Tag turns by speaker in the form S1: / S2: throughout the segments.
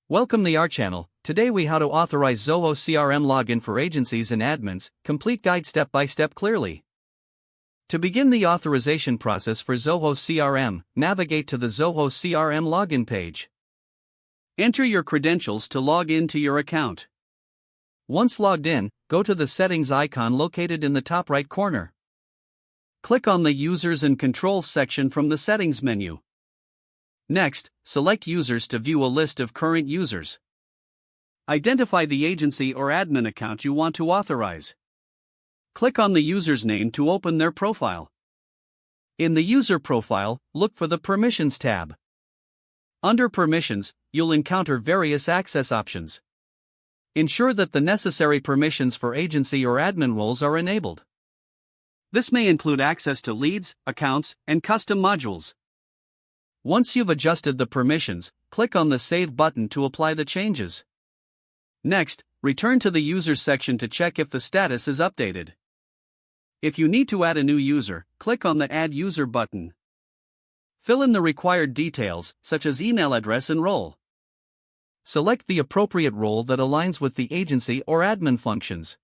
S1: Welcome to our channel. Today we how to authorize Zoho CRM login for agencies and admins, complete guide step by step clearly. To begin the authorization process for Zoho CRM, navigate to the Zoho CRM login page. Enter your credentials to log in to your account. Once logged in, go to the settings icon located in the top right corner. Click on the Users and Controls section from the settings menu. Next, select Users to view a list of current users. Identify the agency or admin account you want to authorize. Click on the user's name to open their profile. In the user profile, look for the Permissions tab. Under Permissions, you'll encounter various access options. Ensure that the necessary permissions for agency or admin roles are enabled. This may include access to leads, accounts, and custom modules. Once you've adjusted the permissions, click on the Save button to apply the changes. Next, return to the Users section to check if the status is updated. If you need to add a new user, click on the Add User button. Fill in the required details, such as email address and role. Select the appropriate role that aligns with the agency or admin functions.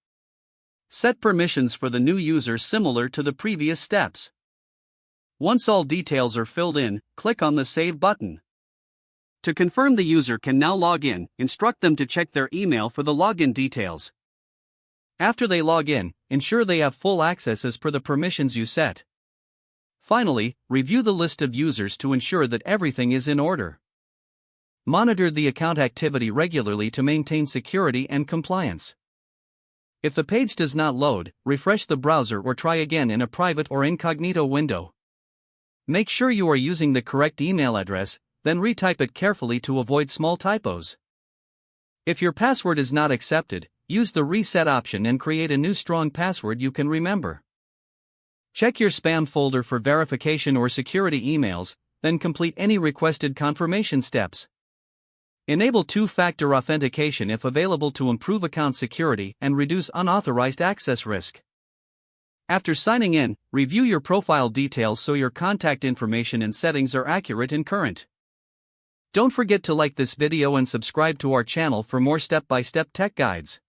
S1: Set permissions for the new user similar to the previous steps. Once all details are filled in, click on the Save button. To confirm the user can now log in, instruct them to check their email for the login details. After they log in, ensure they have full access as per the permissions you set. Finally, review the list of users to ensure that everything is in order. Monitor the account activity regularly to maintain security and compliance. If the page does not load, refresh the browser or try again in a private or incognito window. Make sure you are using the correct email address, then retype it carefully to avoid small typos. If your password is not accepted, use the reset option and create a new strong password you can remember. Check your spam folder for verification or security emails, then complete any requested confirmation steps. Enable two-factor authentication if available to improve account security and reduce unauthorized access risk. After signing in, review your profile details so your contact information and settings are accurate and current. Don't forget to like this video and subscribe to our channel for more step-by-step tech guides.